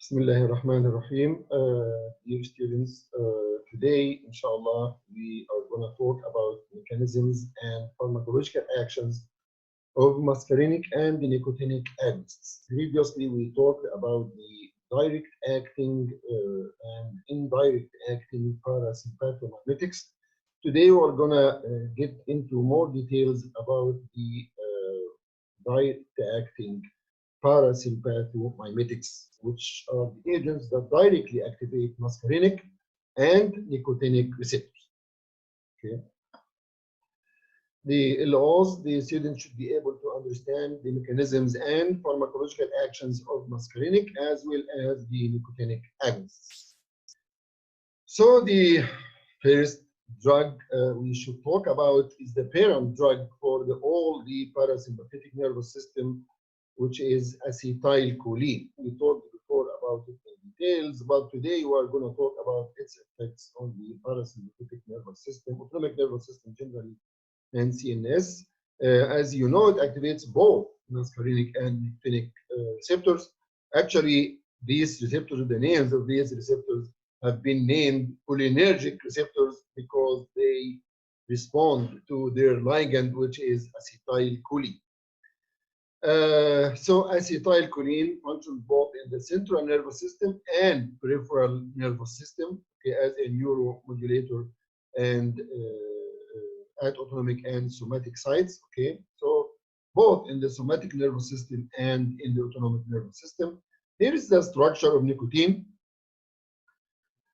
Bismillahirrahmanirrahim. Dear students, today, inshallah, we are going to talk about mechanisms and pharmacological actions of muscarinic and nicotinic agonists. Previously, we talked about the direct acting and indirect acting parasympathomimetics. Today, we're going to get into more details about the direct acting parasympathomimetics, which are the agents that directly activate muscarinic and nicotinic receptors. Okay. The laws, the students should be able to understand the mechanisms and pharmacological actions of muscarinic as well as the nicotinic agonists. So the first drug we should talk about is the parent drug for all the parasympathetic nervous system, which is acetylcholine. We talked before about it in details, but today we are going to talk about its effects on the parasympathetic nervous system, autonomic nervous system generally, and CNS. As you know, it activates both muscarinic and nicotinic receptors. Actually, these receptors, the names of these receptors have been named cholinergic receptors because they respond to their ligand, which is acetylcholine. So acetylcholine functions both in the central nervous system and peripheral nervous system, okay, as a neuromodulator and at autonomic and somatic sites. Okay, so both in the somatic nervous system and in the autonomic nervous system. Here is the structure of nicotine.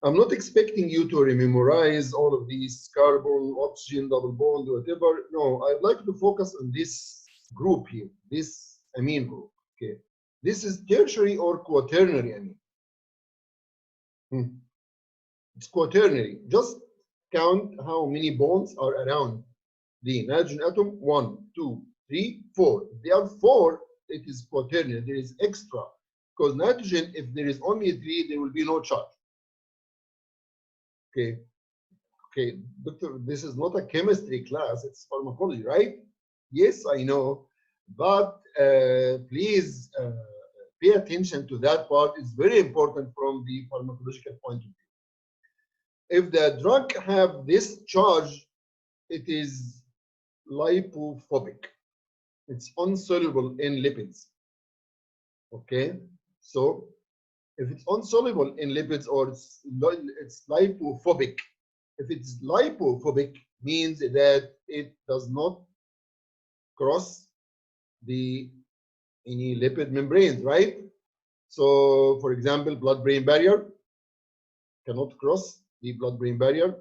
I'm not expecting you to memorize all of these carbon, oxygen, double bond, whatever. No, I'd like to focus on this group here, this amine group. Okay, this is tertiary or quaternary amine. It's quaternary. Just count how many bonds are around the nitrogen atom. 1, 2, 3, 4. If there are 4, it is quaternary. There is extra because nitrogen, if there is only 3, there will be no charge. Okay. Okay, doctor, this is not a chemistry class, it's pharmacology, right? Yes, I know, but please pay attention to that part. It's very important from the pharmacological point of view. If the drug have this charge, it is lipophobic. It's insoluble in lipids. Okay, so if it's insoluble in lipids or it's lipophobic, if it's lipophobic, means that it does not cross any lipid membranes, right? So, for example, blood-brain barrier cannot cross the blood-brain barrier,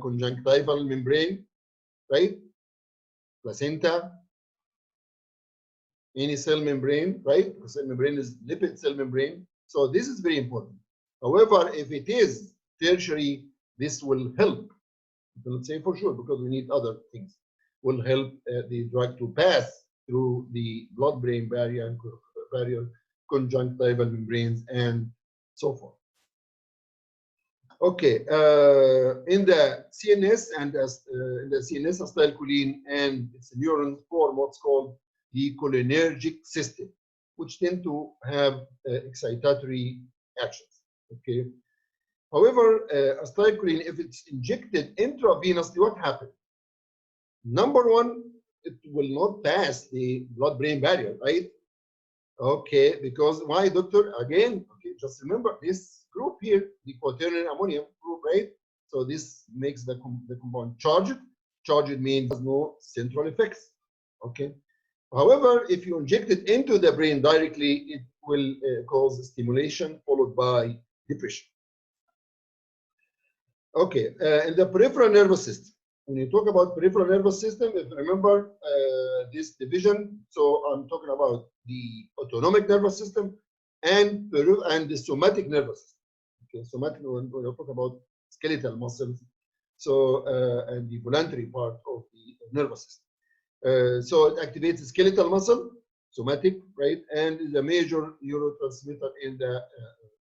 conjunctival membrane, right? Placenta, any cell membrane, right? The cell membrane is lipid cell membrane. So this is very important. However, if it is tertiary, this will help. I cannot say for sure because we need other things. Will help the drug to pass through the blood-brain barrier, conjunctival membranes, and so forth. Okay, in the CNS and in the CNS acetylcholine and its neurons form what's called the cholinergic system, which tend to have excitatory actions. Okay. However, acetylcholine, if it's injected intravenously, what happens? Number one, it will not pass the blood-brain barrier, right? Okay, because why, doctor? Again, okay, just remember this group here, the quaternary ammonium group, right? So this makes the compound charged. Charged means no central effects. Okay. However, if you inject it into the brain directly, it will cause stimulation followed by depression. Okay, in the peripheral nervous system, when you talk about peripheral nervous system, if you remember this division, so I'm talking about the autonomic nervous system and the somatic nervous system. Okay, somatic, when we talk about skeletal muscles, so and the voluntary part of the nervous system. So it activates the skeletal muscle, somatic, right, and is a major neurotransmitter in the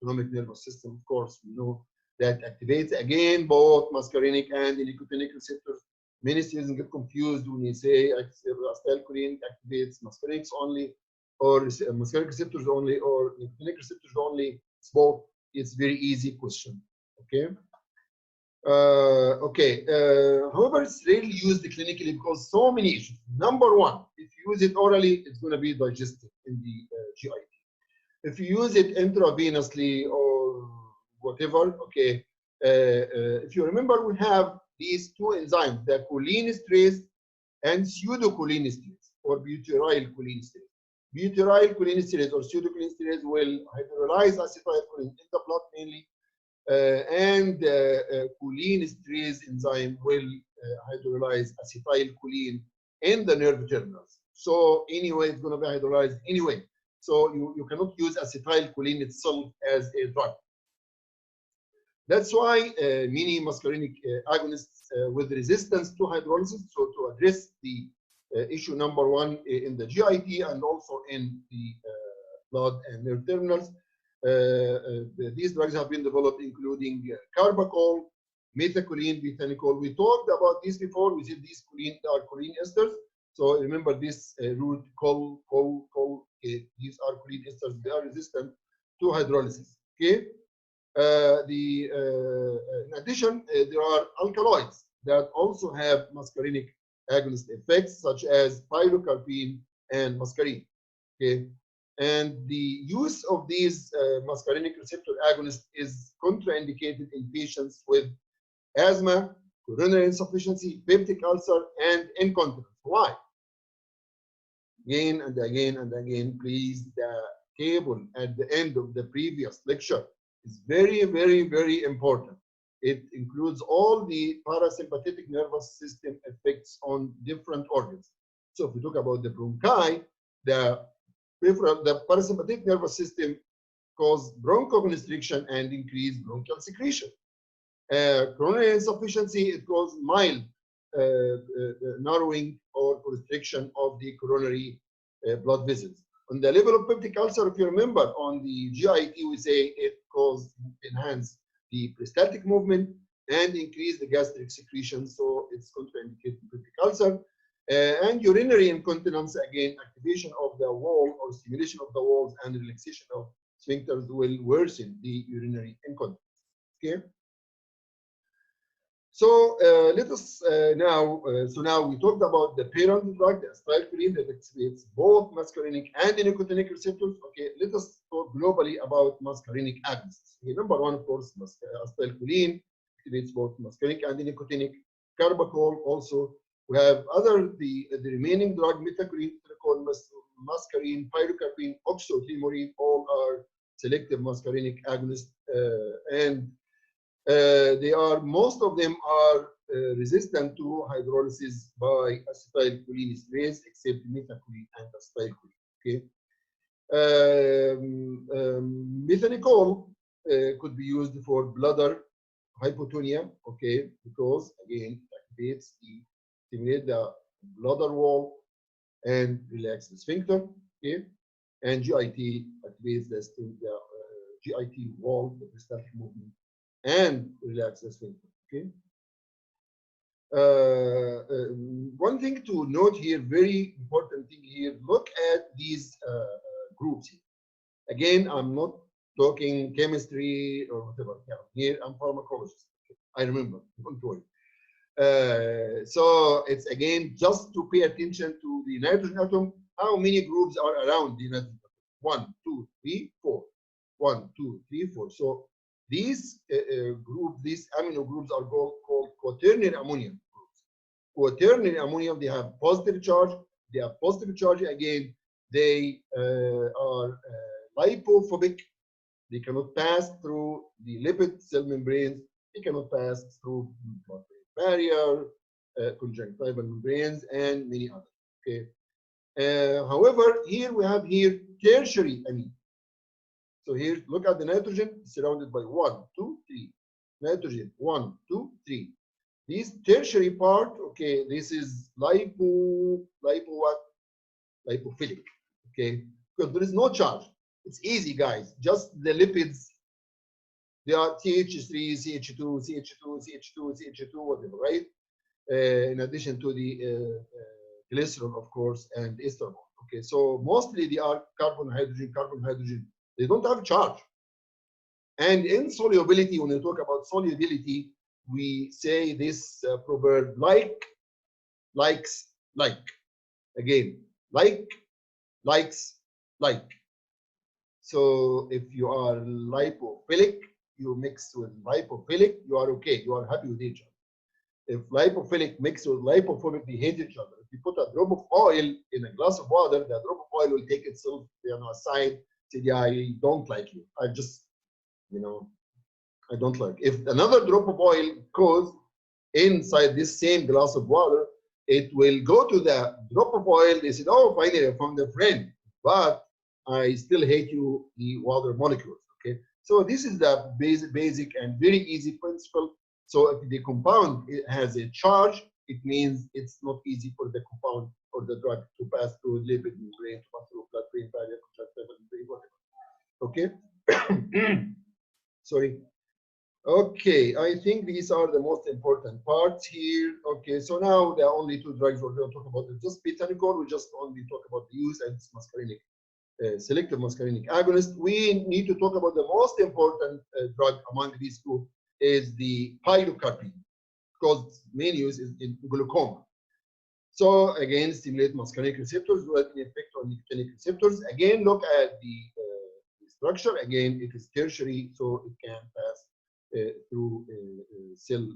autonomic nervous system. Of course, we know that activates again both muscarinic and nicotinic receptors. Many students get confused when you say acetylcholine activates muscarinics only, or muscarinic receptors only, or nicotinic receptors only. It's both. It's very easy question. Okay. However, it's rarely used clinically because so many issues. Number one, if you use it orally, it's going to be digested in the GIT. If you use it intravenously or whatever, okay. If you remember, we have these two enzymes, the cholinesterase and pseudocholinesterase or butyrylcholinesterase. Butyrylcholinesterase or pseudocholinesterase will hydrolyze acetylcholine in the blood mainly, and cholinesterase enzyme will hydrolyze acetylcholine in the nerve terminals. So anyway, it's going to be hydrolyzed anyway. So you cannot use acetylcholine itself as a drug. That's why many muscarinic agonists with resistance to hydrolysis, so to address the issue number one in the GIT and also in the blood and nerve terminals, these drugs have been developed, including carbachol, methacholine, betanicol. We talked about this before. We said these choline are choline esters. So remember this root col. Okay, these are choline esters. They are resistant to hydrolysis. Okay. In addition, there are alkaloids that also have muscarinic agonist effects, such as pilocarpine and muscarine. Okay. And the use of these muscarinic receptor agonists is contraindicated in patients with asthma, coronary insufficiency, peptic ulcer, and incontinence. Why? Again and again and again, please, the table at the end of the previous lecture is very, very, very important. It includes all the parasympathetic nervous system effects on different organs. So if we talk about the bronchi, the parasympathetic nervous system cause bronchoconstriction and increase bronchial secretion. Coronary insufficiency, it causes mild narrowing or constriction of the coronary blood vessels. On the level of peptic ulcer, if you remember, on the GIT, we say it enhance the peristaltic movement and increase the gastric secretion, so it's contraindicated in peptic ulcer. And urinary incontinence, again, activation of the wall or stimulation of the walls and relaxation of sphincters will worsen the urinary incontinence. Okay. So let us now we talked about the parent drug, the acetylcholine, that activates both muscarinic and nicotinic receptors. Okay, let us talk globally about muscarinic agonists. Okay, number one, of course, acetylcholine activates both muscarinic and nicotinic. Carbachol also. We have the remaining drug, methacholine, muscarine, pilocarpine, oxytolmorine, all are selective muscarinic agonists, and most of them are resistant to hydrolysis by acetylcholinesterase, except methacholine and acetylcholine. Okay. Methanicol could be used for bladder hypotonia. Okay, because again it stimulates the bladder wall and relax the sphincter. Okay, and GIT activates the GIT wall, the peristaltic movement, and relax the sphincter. Okay. One thing to note here, very important thing here, look at these groups here. Again, I'm not talking chemistry or whatever. Here I'm pharmacologist. I remember, don't worry. So it's again just to pay attention to the nitrogen atom. How many groups are around the nitrogen atom? 1, 2, 3, 4. 1, 2, 3, 4. So these these amino groups are called quaternary ammonium groups. Quaternary ammonium, they have positive charge. They have positive charge again. They are lipophobic. They cannot pass through the lipid cell membranes. They cannot pass through blood-brain barrier, conjunctival membranes, and many others. Okay. However, here we have tertiary amine. So here, look at the nitrogen surrounded by 1, 2, 3. Nitrogen 1, 2, 3. This tertiary part, okay, this is lipophilic. Okay, because there is no charge. It's easy, guys. Just the lipids. They are CH3, CH2, CH2, CH2, CH2, whatever, right? In addition to the glycerol, of course, and ester bond. Okay, so mostly they are carbon, hydrogen, carbon, hydrogen. They don't have charge. And in solubility, when we talk about solubility, we say this proverb: like, likes, like. Again, like, likes, like. So if you are lipophilic, you mix with lipophilic, you are okay, you are happy with each other. If lipophilic mixed with lipophobic, they hate each other. If you put a drop of oil in a glass of water, the drop of oil will take itself, aside, say, yeah, I don't like you. I just, I don't like. If another drop of oil goes inside this same glass of water, it will go to the drop of oil. They said, oh, finally, I found a friend, but I still hate you, the water molecules. Okay, so this is the basic and very easy principle. So if the compound has a charge, it means it's not easy for the compound or the drug to pass through lipid membrane, to pass through blood-brain barrier, conjunctival membrane, whatever. Okay. Sorry. Okay, I think these are the most important parts here. Okay, so now there are only two drugs we're going to talk about. It's just betanicol. We just only talk about the use, and it's muscarinic, selective muscarinic agonist. We need to talk about the most important drug among these two is the pilocarpine, because main use is in glaucoma. So again, stimulate muscarinic receptors with an effect on nicotinic receptors. Again, look at the structure. Again, it is tertiary, so it can pass through cell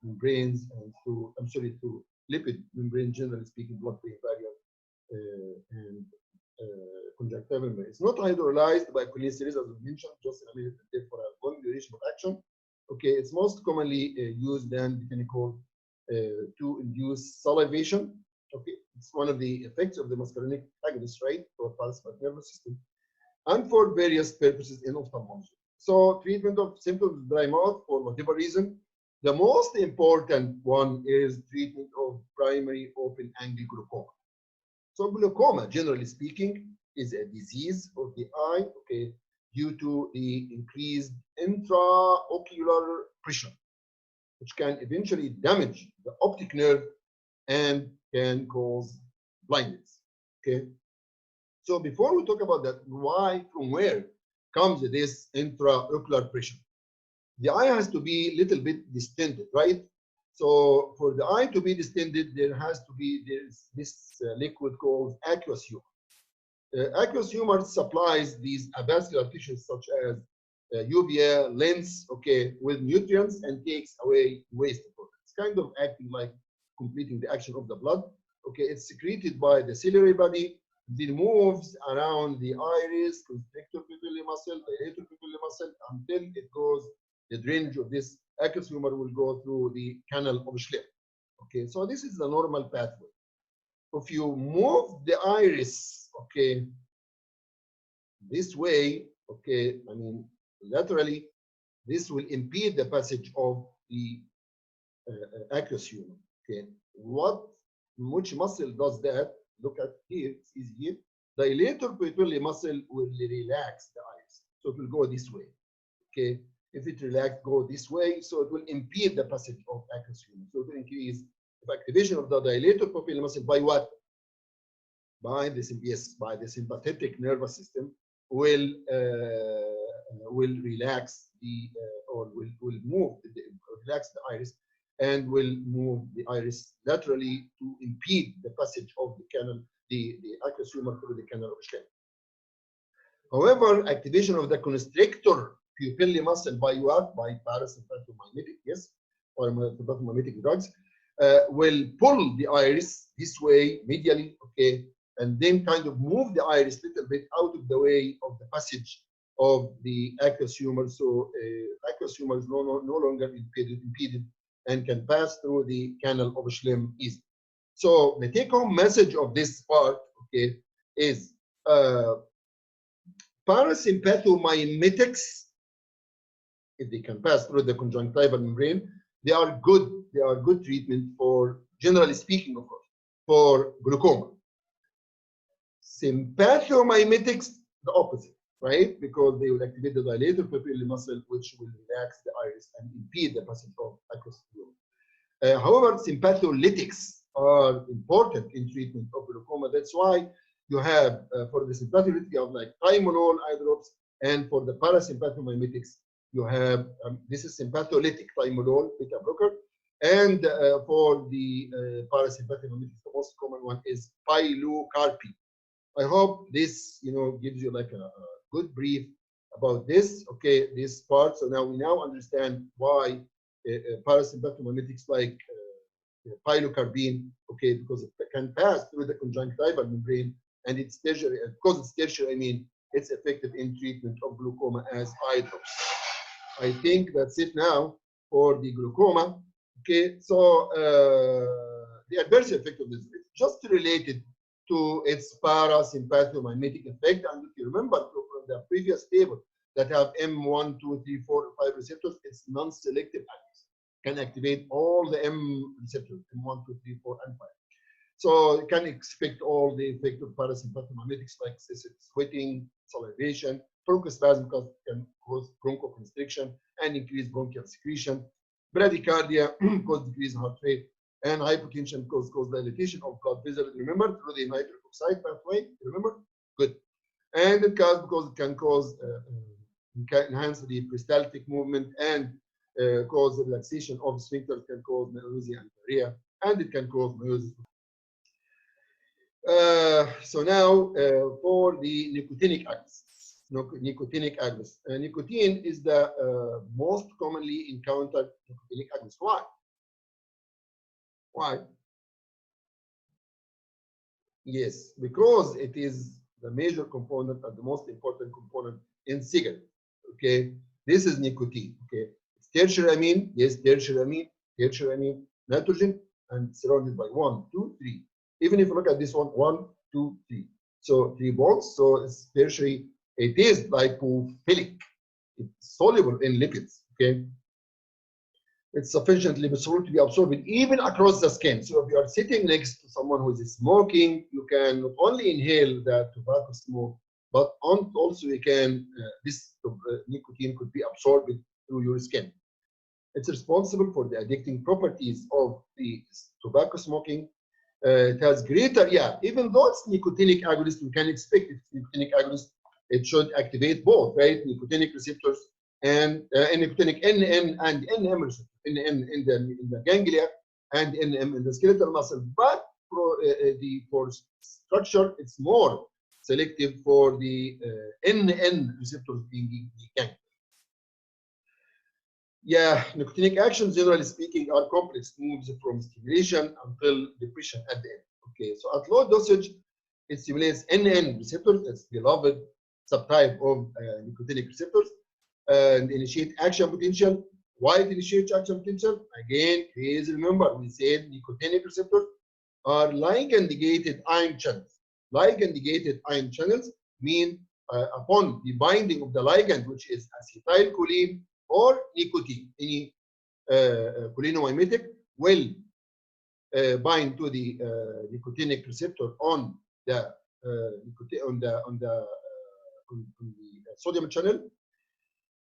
membranes and through, through lipid membrane, generally speaking, blood-brain barrier and conjunctival membrane. It's not hydrolyzed by cholesterol, as we mentioned, just in a minute, for a long duration of action. Okay, it's most commonly used then betanicol to induce salivation. Okay, it's one of the effects of the muscarinic agonist, right, for parasympathetic nervous system, and for various purposes in ophthalmology. So treatment of symptoms of dry mouth for whatever reason. The most important one is treatment of primary open-angle glaucoma. So glaucoma, generally speaking, is a disease of the eye, okay, due to the increased intraocular pressure, which can eventually damage the optic nerve and can cause blindness. Okay. So before we talk about that, why, from where comes this intraocular pressure? The eye has to be a little bit distended, right? So for the eye to be distended, there's this liquid called aqueous humor. Aqueous humor supplies these avascular tissues such as uvea, lens, okay, with nutrients and takes away waste products. It's kind of acting like completing the action of the blood. Okay, it's secreted by the ciliary body, then moves around the iris, constrictor pupillary muscle, dilator pupillary muscle, until it goes, the drainage of this aqueous humor will go through the canal of Schlemm. Okay, so this is the normal pathway. If you move the iris, okay, this way, okay, I mean, laterally, this will impede the passage of the aqueous humor. Okay, which muscle does that? Look at here, it's easy here. Dilator pupillary muscle will relax the iris, so it will go this way. Okay, if it relaxed, go this way, so it will impede the passage of aqueous humor. So it will increase the activation of the dilator pupillary muscle by what? By the sympathetic nervous system will relax the or will move relax the iris and will move the iris laterally to impede the passage of the canal, the aqueous humor through the canal of Schlemm. However, activation of the constrictor pupillary muscle by what? By parasympathomimetic, yes, or sympathomimetic drugs, will pull the iris this way medially, okay, and then kind of move the iris a little bit out of the way of the passage of the aqueous humor. So aqueous humor is no longer impeded and can pass through the canal of Schlemm easily. So the take-home message of this part, okay, is parasympathomimetics, if they can pass through the conjunctival membrane, they are good treatment for, generally speaking, of course, for glaucoma. Sympathomimetics, the opposite, right? Because they will activate the dilator pupillary muscle, which will relax the iris and impede the passage of aqueous humor. However, sympatholytics are important in treatment of glaucoma. That's why you have, for the sympatholytic, you have like triamolol eye drops, and for the parasympathomimetics, you have this is sympatholytic timolol beta blocker, and for the parasympathetic mimetics, the most common one is pilocarpine. I hope this gives you like a good brief about this. Okay, this part. So now we understand why parasympathetic mimetics like pilocarpine, okay, because it can pass through the conjunctival membrane, and it's tertiary. Because it's tertiary, I mean it's effective in treatment of glaucoma as eye drops. I think that's it now for the glaucoma. Okay, so the adverse effect of this is just related to its parasympathomimetic effect. And if you remember from the previous table that have M1, 2, 3, 4, 5 receptors, it's non-selective agonist. Can activate all the M receptors, M1, 2, 3, 4, and 5. So you can expect all the effect of parasympathomimetics like excessive sweating, salivation, bronchospasm because it can cause bronchoconstriction and increase bronchial secretion, bradycardia cause decrease in heart rate, and hypotension cause dilatation of blood vessels. Remember through the nitric oxide pathway. Remember, good. And it can enhance the peristaltic movement and cause the relaxation of sphincters, can cause nausea and diarrhea, and it can cause meiosis. So now for the nicotinic agonists. Nicotinic agonists. Nicotine is the most commonly encountered nicotinic agonist. Why? Why? Yes, because it is the major component and the most important component in cigarette. Okay, this is nicotine. Okay, it's tertiary amine. Yes, tertiary amine, nitrogen, and surrounded by 1, 2, 3. Even if you look at this one, 1, 2, 3. So 3 bonds. So it's tertiary. It is lipophilic. It's soluble in lipids. Okay. It's sufficiently soluble to be absorbed even across the skin. So if you are sitting next to someone who is smoking, you can not only inhale the tobacco smoke, but also you can this nicotine could be absorbed through your skin. It's responsible for the addicting properties of the tobacco smoking. It has greater, even though it's nicotinic agonist, we can expect it's nicotinic agonist. It should activate both, right? Nicotinic receptors and nicotinic NN and NM receptors, NN in the ganglia and NM in the skeletal muscle. But for structure, it's more selective for the NN receptors being the ganglia. Yeah, nicotinic actions, generally speaking, are complex moves from stimulation until depression at the end. Okay, so at low dosage, it stimulates NN receptors, that's beloved subtype of nicotinic receptors, and initiate action potential. Why it initiates action potential? Again, please remember, we said nicotinic receptors are ligand-gated ion channels. Ligand-gated ion channels mean upon the binding of the ligand, which is acetylcholine or nicotine, any cholinomimetic will bind to the nicotinic receptor on the sodium channel.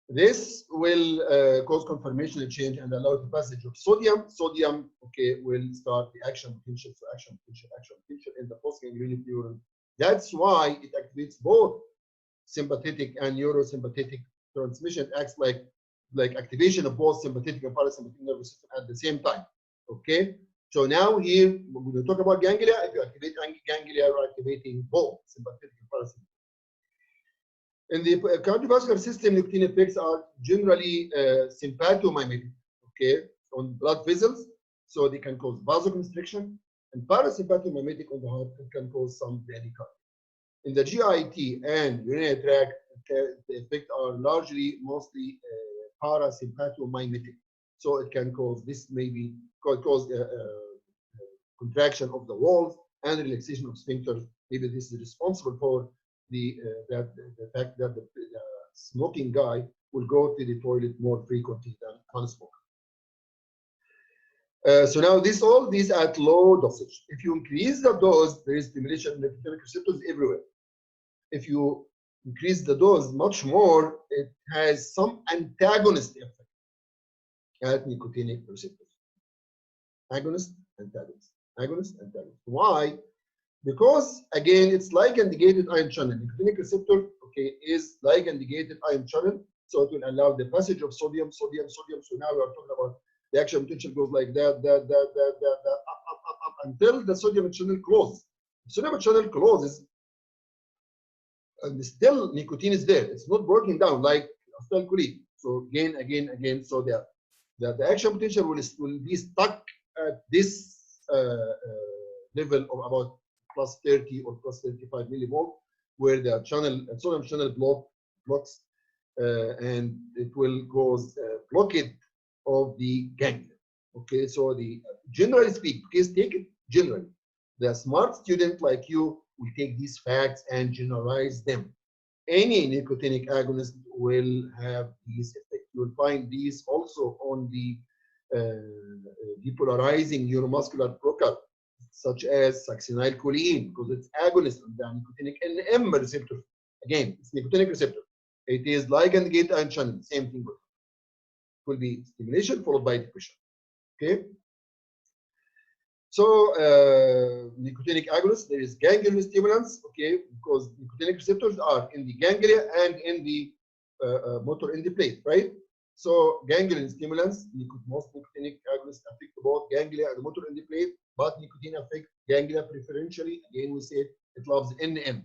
This will cause conformational change and allow the passage of sodium. Sodium, okay, will start the action potential. So action potential in the postganglionic neuron. That's why it activates both sympathetic and neurosympathetic transmission. It acts like activation of both sympathetic and parasympathetic nervous system at the same time. Okay. So now here, when we talk about ganglia, if you activate ganglia, you're activating both sympathetic and parasympathetic. In the cardiovascular system, nicotine effects are generally sympathomimetic, okay, on blood vessels, so they can cause vasoconstriction, and parasympathomimetic on the heart can cause some bradycardia. In the GIT and urinary tract, the effects are mostly parasympathomimetic, so it can cause this maybe cause contraction of the walls and relaxation of sphincters. Maybe this is responsible for the fact that the smoking guy will go to the toilet more frequently than non-smoker. So now all these at low dosage. If you increase the dose, there is stimulation of nicotinic receptors everywhere. If you increase the dose much more, it has some antagonist effect at nicotinic receptors. Agonist, antagonist, agonist, antagonist. Why? Because again, it's ligand-gated ion channel. Nicotinic receptor, okay, is ligand-gated ion channel. So it will allow the passage of sodium. So now we are talking about the action potential goes like that, up until the sodium channel closes. The sodium channel closes, and still nicotine is there. It's not working down like acetylcholine. So again. So the action potential will be stuck at this level of about plus 30 or plus 35 millivolt, where the sodium channel blocks, and it will cause blockade of the ganglia. Okay, so generally speaking, please take it generally. The smart student like you will take these facts and generalize them. Any nicotinic agonist will have these effects. You will find these also on the depolarizing neuromuscular blocker, such as succinylcholine, because it's agonist on the nicotinic NM receptor. Again, it's nicotinic receptor. It is ligand gate ion channel, same thing. It will be stimulation followed by depression. Okay. So nicotinic agonists, there is ganglion stimulants, okay, because nicotinic receptors are in the ganglia and in the motor end plate, right? So ganglion stimulants, most nicotinic agonists affect both ganglia and the motor end plate, but nicotine affects ganglia preferentially. Again, we said it loves NN.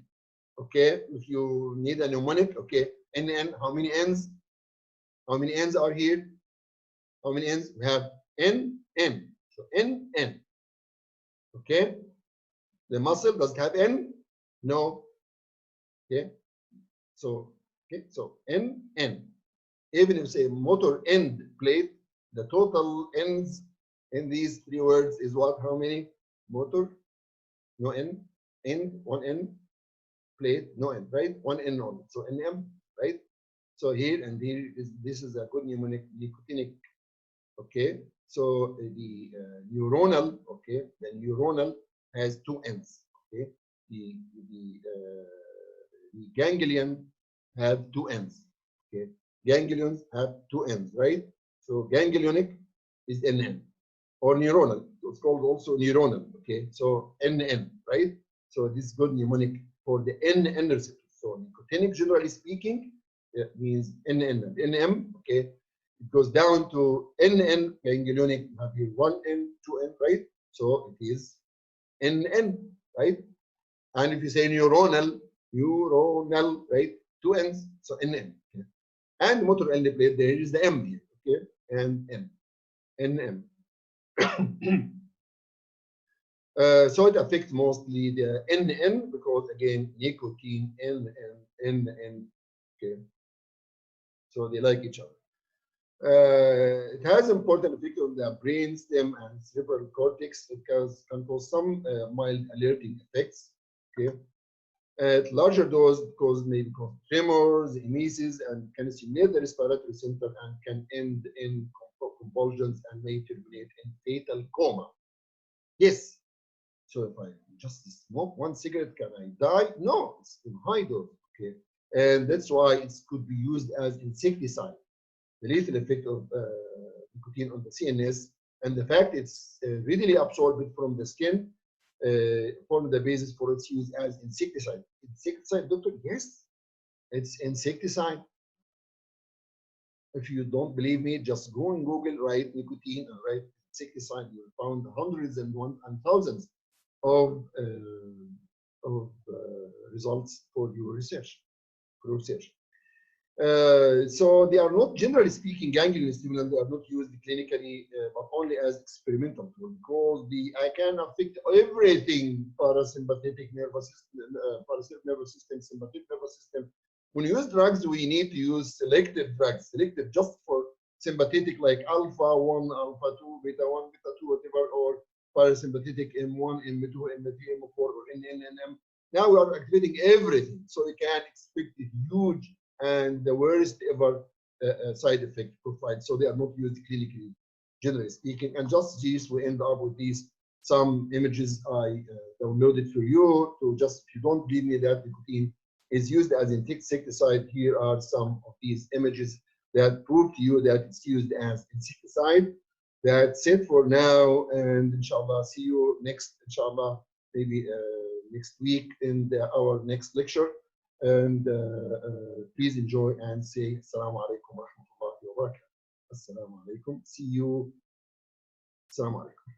Okay, if you need a mnemonic, okay, NN, how many N's? How many N's are here? How many N's? We have NN. So NN. Okay, the muscle does it have N? No. Okay, so NN. Even if say motor end plate, the total N's in these three words is what? How many? Motor, no N, end, one N, plate, no N, right? One N only. So NM, right? So here and here this is a good mnemonic, nicotinic. Okay, so the neuronal, okay, the neuronal has two ends. Okay, the ganglion have two ends. Okay, ganglions have two ends, right? So ganglionic is NN or neuronal. It's called also neuronal. Okay, so NN, right? So this is good mnemonic for the NN receptor. So nicotinic, generally speaking, it means NN and NM. Okay. It goes down to NN, ganglionic, you have here 1N, 2N, right? So it is NN, right? And if you say neuronal, right? 2 N's, so NN. Okay. And motor end plate, there is the M here, okay? And N, NM. So it affects mostly the NN because, again, nicotine, NN, okay? So they like each other. It has important effect on the brain stem and cerebral cortex. It can cause some mild alerting effects. Okay, at larger dose, maybe cause tremors, emesis, and can stimulate the respiratory center and can end in convulsions and may terminate in fatal coma. Yes. So if I just smoke one cigarette, can I die? No, it's in high dose. Okay, and that's why it could be used as insecticide. The lethal effect of nicotine on the CNS, and the fact it's readily absorbed from the skin form the basis for its use as insecticide. Insecticide, doctor? Yes, it's insecticide. If you don't believe me, just go and Google, write nicotine and write insecticide. You will find hundreds and thousands of results for your research. So they are not, generally speaking, ganglion stimulants. They are not used clinically, but only as experimental tools, because I can affect everything: parasympathetic nervous system, sympathetic nervous system. When you use drugs, we need to use selective drugs, selective just for sympathetic, like alpha 1, alpha 2, beta 1, beta 2, whatever, or parasympathetic M1, M2, M3, M4, or NM. Now we are activating everything, so you can expect a huge and the worst ever side effect profile. So they are not used clinically, generally speaking. And just this, we end up with these some images I downloaded for you to just, if you don't believe me that nicotine is used as insecticide, here are some of these images that prove to you that it's used as insecticide. That's it for now, and inshallah, see you next, inshallah, maybe next week in our next lecture. and please enjoy and say Assalamu alaikum wa rahmatullahi wa barakatuh. Assalamu alaikum. See you. Assalamu alaikum.